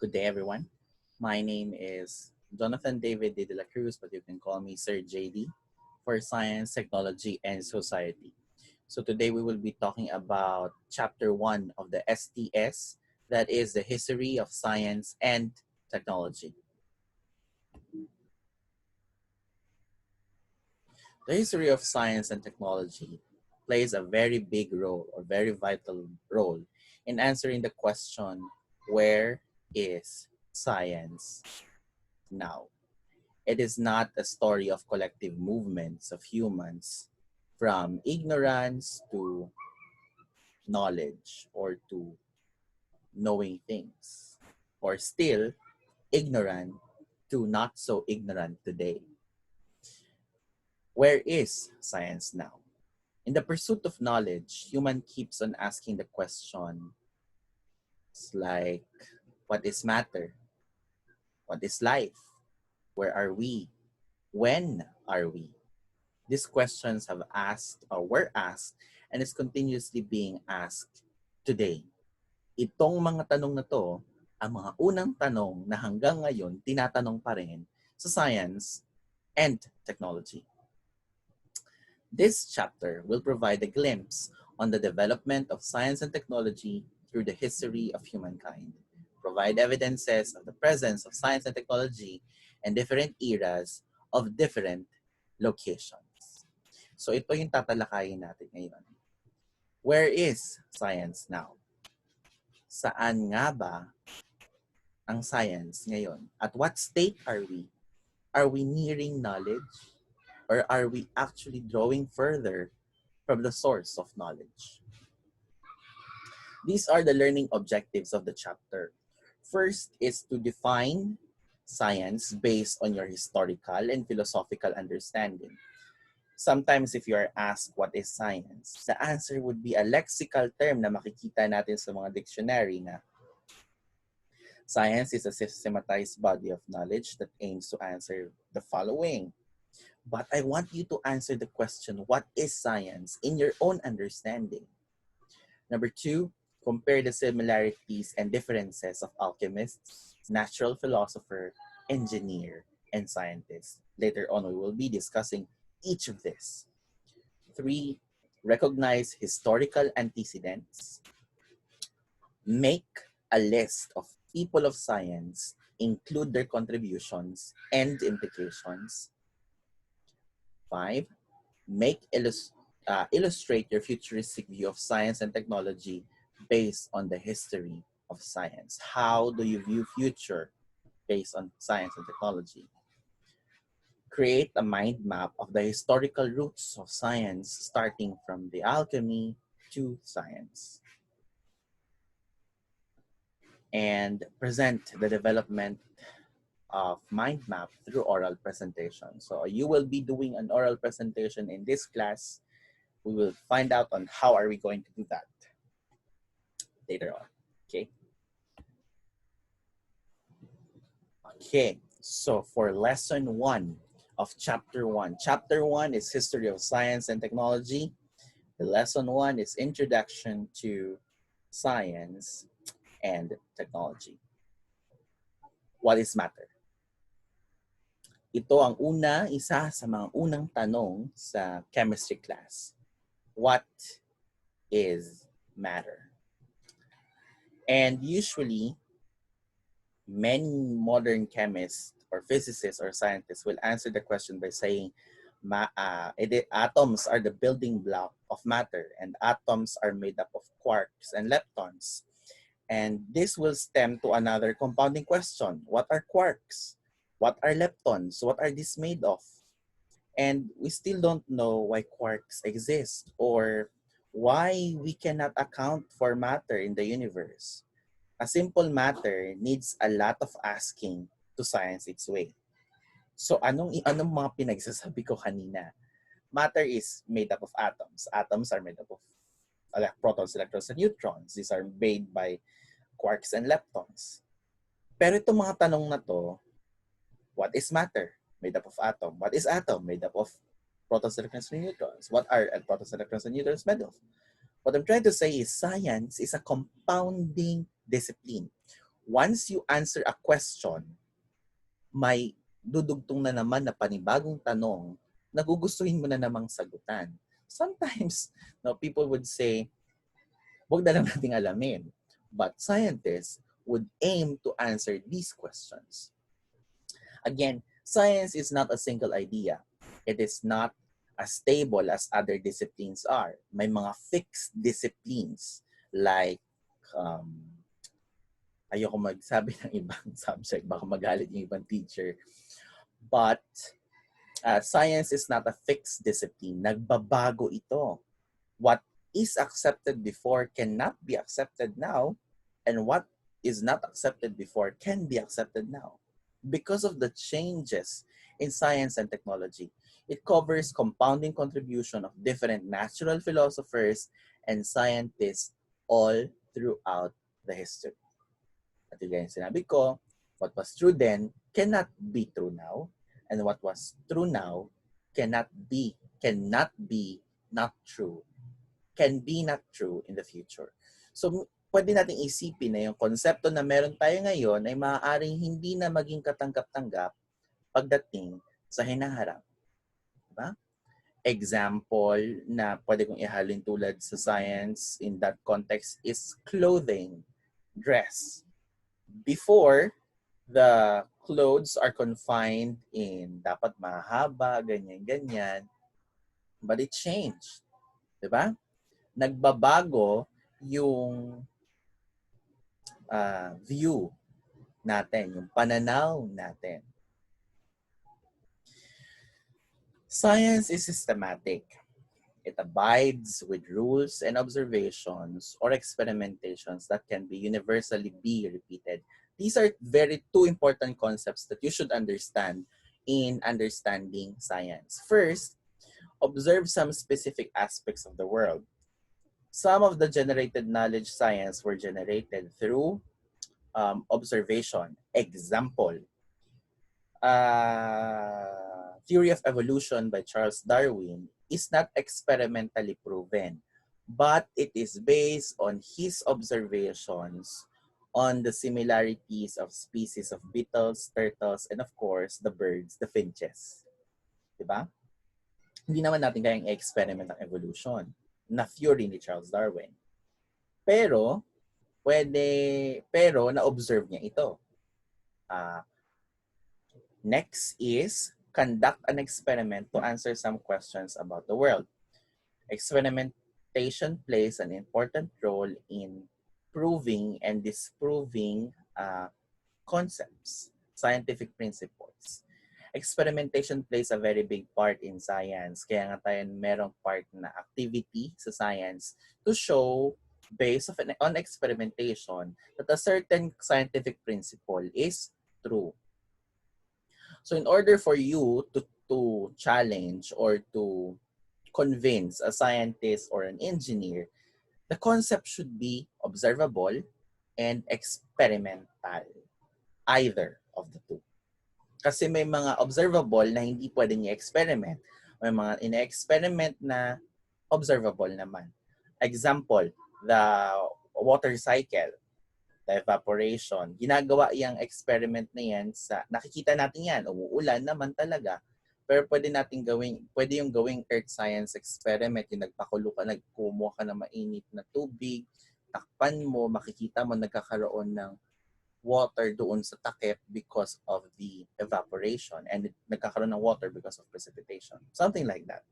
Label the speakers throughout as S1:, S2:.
S1: Good day, everyone. My name is Jonathan David de la Cruz, but you can call me Sir JD for Science, Technology, and Society. So today we will be talking about Chapter 1 of the STS, that is the History of Science and Technology. The history of science and technology plays a very big role or very vital role in answering the question, where is science now? It is not a story of collective movements of humans from ignorance to knowledge or to knowing things, or still ignorant to not so ignorant today. Where is science now? In the pursuit of knowledge, human keeps on asking the questions like, what is matter? What is life? Where are we? When are we? These questions have asked or were asked and is continuously being asked today. Itong mga tanong na to, ang mga unang tanong na hanggang ngayon tinatanong pa rin sa science and technology. This chapter will provide a glimpse on the development of science and technology through the history of humankind, provide evidences of the presence of science and technology in different eras of different locations. So ito yung tatalakayin natin ngayon. Where is science now? Saan nga ba ang science ngayon? At what state are we? Are we nearing knowledge? Or are we actually drawing further from the source of knowledge? These are the learning objectives of the chapter. First is to define science based on your historical and philosophical understanding. Sometimes if you are asked what is science, the answer would be a lexical term na makikita natin sa mga dictionary na science is a systematized body of knowledge that aims to answer the following. But I want you to answer the question, what is science in your own understanding? Number 2, compare the similarities and differences of alchemists, natural philosopher, engineer, and scientist. Later on, we will be discussing each of this. 3, recognize historical antecedents. Make a list of people of science, include their contributions and implications. 5, illustrate your futuristic view of science and technology based on the history of science. How do you view future based on science and technology? Create a mind map of the historical roots of science, starting from the alchemy to science. And present the development of mind map through oral presentation. So you will be doing an oral presentation in this class. We will find out on how are we going to do that later on, okay? Okay, so for lesson 1 of chapter 1. Chapter 1 is History of Science and Technology. The lesson 1 is Introduction to Science and Technology. What is matter? Ito ang isa sa mga unang tanong sa chemistry class. What is matter? And usually, many modern chemists or physicists or scientists will answer the question by saying atoms are the building block of matter, and atoms are made up of quarks and leptons. And this will stem to another compounding question. What are quarks? What are leptons? What are these made of? And we still don't know why quarks exist or why we cannot account for matter in the universe. A simple matter needs a lot of asking to science its way. So anong mga pinagsasabi ko kanina? Matter is made up of atoms. Atoms are made up of protons, electrons, and neutrons. These are made by quarks and leptons. Pero itong mga tanong na to, what is matter? Made up of atom. What is atom? Made up of protons, electrons, and neutrons. What are protons, electrons, and neutrons made of? What I'm trying to say is science is a compounding discipline. once you answer a question, may dudugtong na naman na panibagong tanong na gugustuhin mo na namang sagutan. Sometimes, no, people would say, wag na lang nating alamin. But scientists would aim to answer these questions. Again, science is not a single idea. It is not as stable as other disciplines are. May mga fixed disciplines like, ayoko magsabi ng ibang subject, baka magalit yung ibang teacher. But science is not a fixed discipline. Nagbabago ito. What is accepted before cannot be accepted now, and what is not accepted before can be accepted now. Because of the changes in science and technology, it covers compounding contribution of different natural philosophers and scientists all throughout the history. At yung sinabi ko, what was true then cannot be true now, and what was true now cannot be not true, can be not true in the future. So, pwede nating isipin na yung konsepto na meron tayo ngayon ay maaaring hindi na maging katanggap-tanggap pagdating sa hinaharap. Diba? Example na pwede kong ihalin tulad sa science in that context is clothing, dress. Before, the clothes are confined in dapat mahaba, ganyan-ganyan. But it changed. Diba? Nagbabago yung view natin, yung pananaw natin. Science is systematic. It abides with rules and observations or experimentations that can be universally be repeated. These are two important concepts that you should understand in understanding science. First, observe some specific aspects of the world. Some of the generated knowledge science were generated through observation. Example, theory of evolution by Charles Darwin is not experimentally proven, but it is based on his observations on the similarities of species of beetles, turtles, and of course, the birds, the finches. Diba? Hindi naman natin kayang experiment ang evolution na theory ni Charles Darwin. Pero na-observe niya ito. Next is conduct an experiment to answer some questions about the world. Experimentation plays an important role in proving and disproving concepts, scientific principles. Experimentation plays a very big part in science. Kaya nga tayo merong part na activity sa science to show, based on experimentation, that a certain scientific principle is true. So in order for you to challenge or to convince a scientist or an engineer, the concept should be observable and experimental. Either of the two. Kasi may mga observable na hindi pwedeng i-experiment. May mga ina-experiment na observable naman. Example, the water cycle, the evaporation. Ginagawa yung experiment na yan sa, nakikita natin yan, umuulan naman talaga. Pero pwede yung gawing earth science experiment, yung nagpakulo ka, nagkumuha ka ng mainit na tubig, takpan mo, makikita mo nagkakaroon ng water doon sa takip because of the evaporation, and nagkakaroon ng water because of precipitation. Something like that.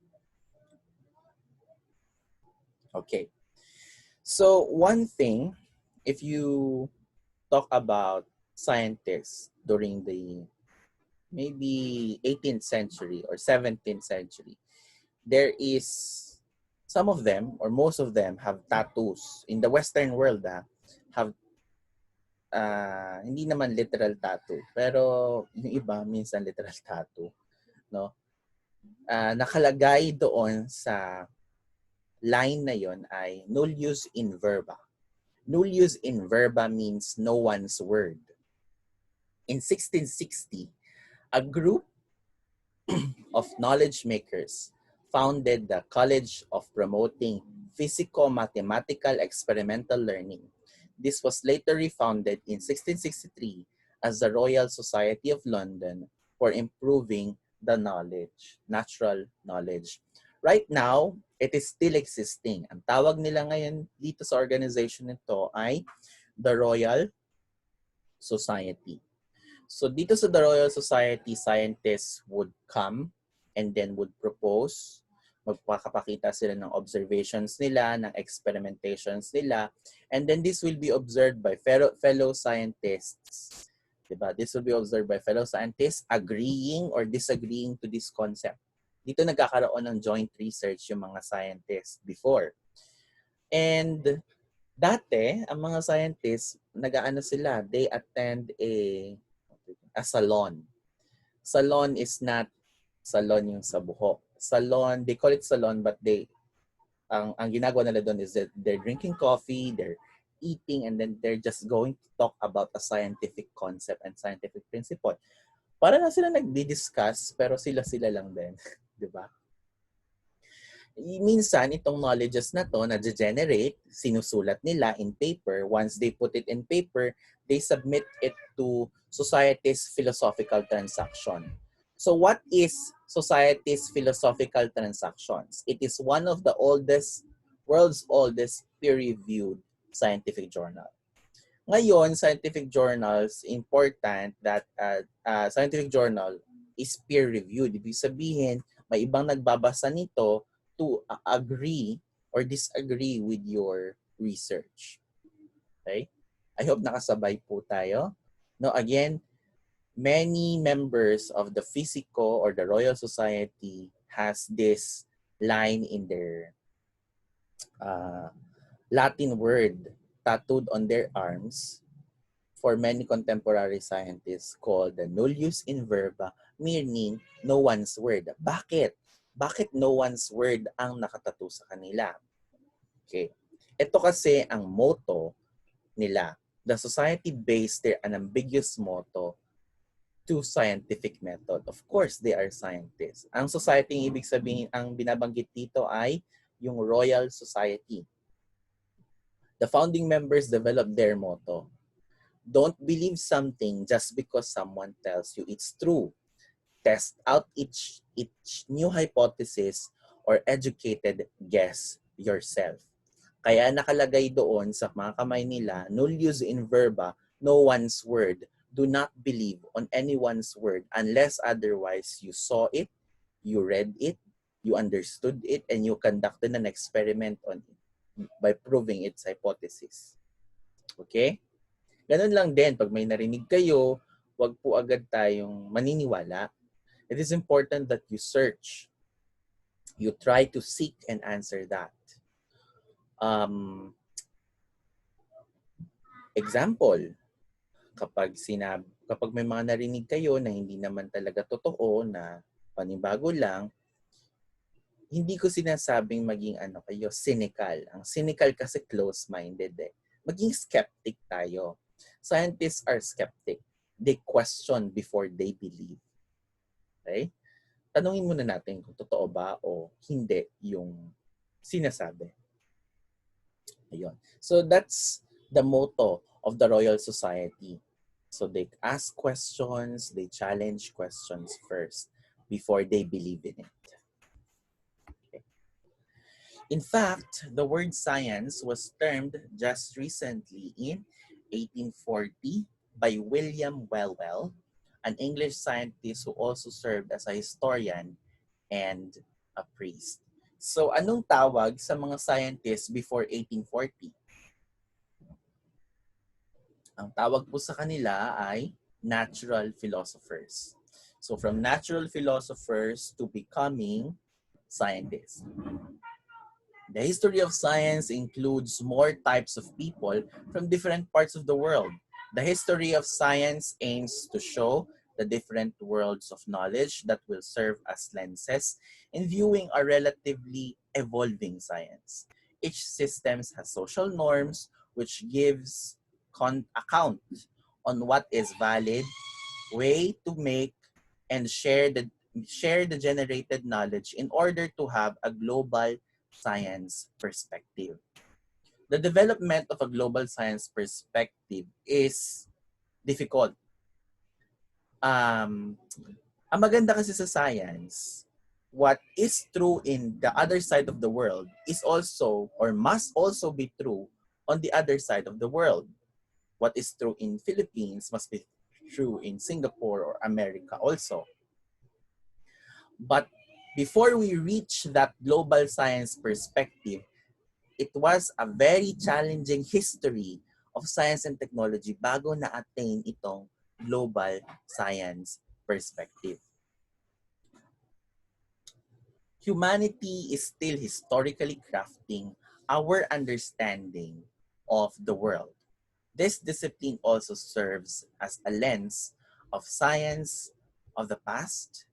S1: Okay. So one thing, if you talk about scientists during the maybe 18th century or 17th century, there is some of them or most of them have tattoos. In the Western world, have hindi naman literal tattoo, pero yung iba minsan literal tattoo, no? Nakalagay doon sa line na yon ay null use in verba. Null use in verba means no one's word. In 1660, a group of knowledge makers founded the College of Promoting Physico-Mathematical Experimental Learning. This was later refounded in 1663 as the Royal Society of London for improving the knowledge, natural knowledge. Right now, it is still existing. Ang tawag nila ngayon dito sa organization nito ay the Royal Society. So dito sa the Royal Society, scientists would come and then would propose, magpapakita sila ng observations nila, ng experimentations nila, and then this will be observed by fellow scientists. Diba? This will be observed by fellow scientists agreeing or disagreeing to this concept. Dito nagkakaroon ng joint research yung mga scientists before. And dati, ang mga scientists, nag-aano sila, they attend a salon. Salon is not salon yung sa buhok. Salon, they call it salon, but ang ginagawa nila doon is that they're drinking coffee, they're eating, and then they're just going to talk about a scientific concept and scientific principle. Para na sila nagdi-discuss, pero sila-sila lang din. Diba? Minsan, itong knowledges na to, na-generate, sinusulat nila in paper. Once they put it in paper, they submit it to society's philosophical transaction. So what is society's philosophical transactions? It is one of the world's oldest peer-reviewed scientific journal. Ngayon, scientific journals, important that scientific journal is peer-reviewed. Ibig sabihin, may ibang nagbabasa nito to agree or disagree with your research. Okay? I hope nakasabay po tayo. No, again, many members of the Physico or the Royal Society has this line in their Latin word tattooed on their arms for many contemporary scientists called the nullius in verba, meaning no one's word. Bakit? Bakit no one's word ang nakatattoo sa kanila? Okay. Ito kasi ang motto nila. The society based their unambiguous motto to scientific method. Of course, they are scientists. Ang society, ibig sabihin, ang binabanggit dito ay yung Royal Society. The founding members developed their motto. Don't believe something just because someone tells you it's true. Test out each new hypothesis or educated guess yourself. Kaya nakalagay doon sa mga kamay nila, nullius in verba, no one's word. Do not believe on anyone's word unless otherwise you saw it, you read it, you understood it, and you conducted an experiment on it by proving its hypothesis. Okay? Ganun lang din, pag may narinig kayo, wag po agad tayong maniniwala. It is important that you search. You try to seek and answer that. Example, kapag may mga narinig kayo na hindi naman talaga totoo, na panibago lang, hindi ko sinasabing maging kayo, cynical. Ang cynical kasi close-minded eh. Maging skeptic tayo. Scientists are skeptic. They question before they believe. Okay? Tanungin muna natin kung totoo ba o hindi yung sinasabi. Ayun. So that's the motto of the Royal Society. So they ask questions, they challenge questions first before they believe in it. Okay. In fact, the word science was termed just recently in 1840 by William Whewell, an English scientist who also served as a historian and a priest. So anong tawag sa mga scientists before 1840? Ang tawag po sa kanila ay natural philosophers. So from natural philosophers to becoming scientists. The history of science includes more types of people from different parts of the world. The history of science aims to show the different worlds of knowledge that will serve as lenses in viewing a relatively evolving science. Each system has social norms which gives account on what is valid, way to make and share the generated knowledge in order to have a global science perspective. The development of a global science perspective is difficult. Um, ang maganda kasi sa science, what is true in the other side of the world is also or must also be true on the other side of the world. What is true in Philippines must be true in Singapore or America also. But before we reach that global science perspective, it was a very challenging history of science and technology bago na-attain itong global science perspective. Humanity is still historically crafting our understanding of the world. This discipline also serves as a lens of science of the past,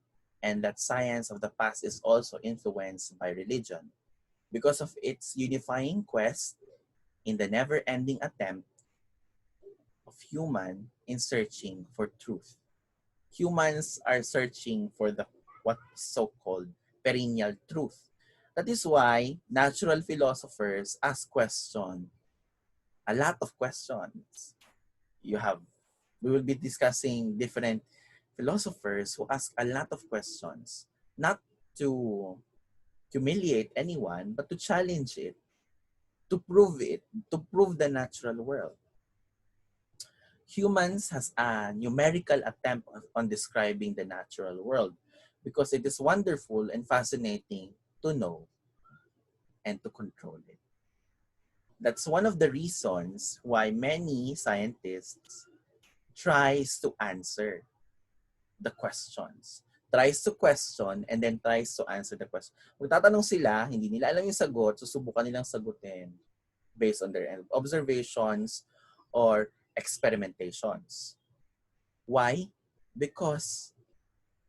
S1: and that science of the past is also influenced by religion because of its unifying quest in the never-ending attempt of human in searching for truth. Humans are searching for the what is so-called perennial truth. That is why natural philosophers ask a lot of questions. We will be discussing different philosophers who ask a lot of questions, not to humiliate anyone, but to challenge it, to prove the natural world. Humans has a numerical attempt on describing the natural world because it is wonderful and fascinating to know and to control it. That's one of the reasons why many scientists tries to answer the questions. Tries to question and then tries to answer the question. Kung tatanong sila, hindi nila alam yung sagot, susubukan nilang sagutin based on their observations or experimentations. Why? Because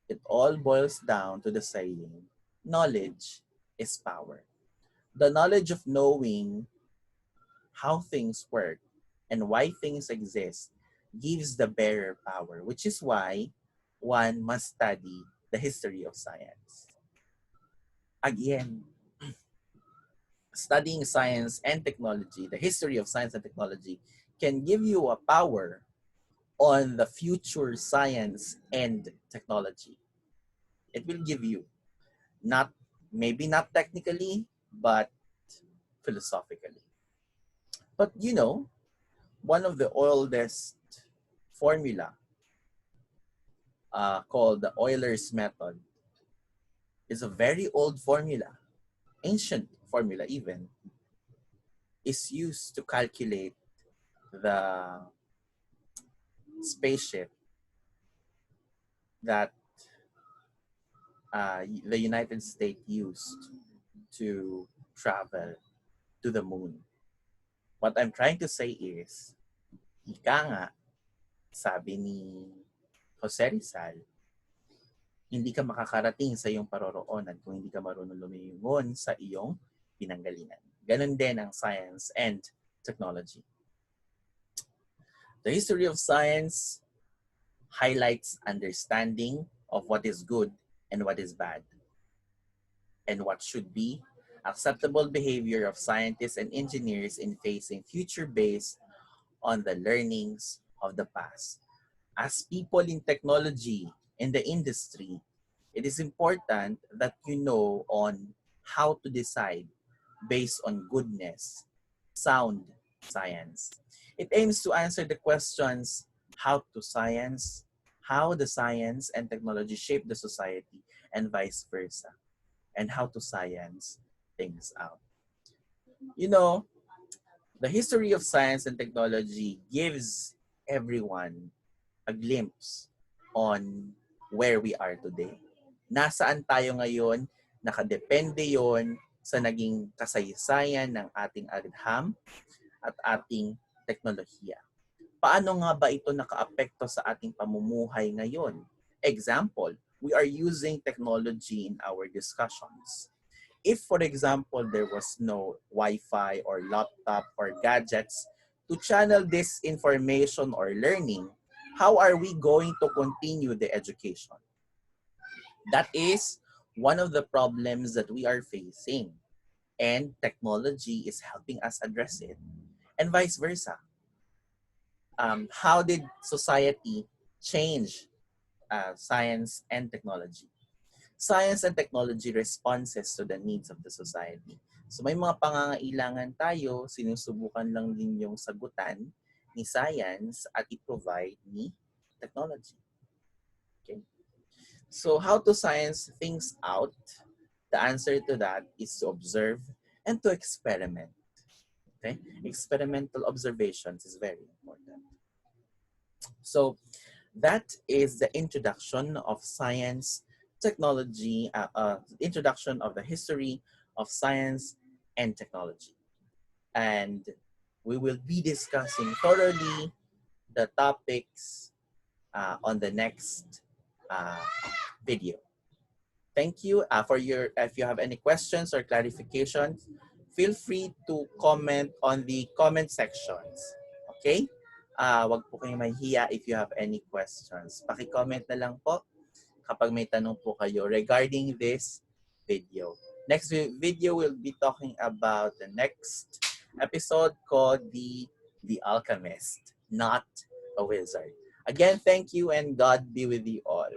S1: it all boils down to the saying, knowledge is power. The knowledge of knowing how things work and why things exist gives the bearer power, which is why one must study the history of science. Again, studying science and technology, the history of science and technology, can give you a power on the future science and technology. It will give you, maybe not technically, but philosophically. But you know, one of the oldest formula called the Euler's method is a very old formula, ancient formula even, is used to calculate the spaceship that the United States used to travel to the moon. What I'm trying to say is, ika nga, sabi ni Jose Rizal, hindi ka makakarating sa iyong paroroonan kung hindi ka marunong lumingon sa iyong pinanggalingan. Ganon din ang science and technology. The history of science highlights understanding of what is good and what is bad, and what should be acceptable behavior of scientists and engineers in facing future based on the learnings of the past. As people in technology in the industry, it is important that you know on how to decide based on goodness, sound science. It aims to answer the questions how the science and technology shape the society and vice versa, and how to science things out. You know, the history of science and technology gives everyone a glimpse on where we are today. Nasaan tayo ngayon, nakadepende yon sa naging kasaysayan ng ating agham at ating teknolohiya. Paano nga ba ito nakaapekto sa ating pamumuhay ngayon? Example, we are using technology in our discussions. If, for example, there was no Wi-Fi or laptop or gadgets to channel this information or learning, how are we going to continue the education? That is one of the problems that we are facing. and technology is helping us address it, and vice versa. How did society change science and technology? Science and technology responses to the needs of the society. So may mga pangangailangan tayo, sinusubukan lang din yung sagutan ni science at i-provide ni technology. Okay? So how to science things out? The answer to that is to observe and to experiment. Okay? Experimental observations is very important. So that is the introduction of science, technology, introduction of the history of science and technology. And we will be discussing thoroughly the topics on the next video. Thank you if you have any questions or clarifications, feel free to comment on the comment sections. Okay? Wag po kayong mahihiya if you have any questions. Paki-comment na lang po kapag may tanong po kayo regarding this video. Next video, we'll be talking about the next episode called The Alchemist, Not a Wizard. Again, thank you and God be with you all.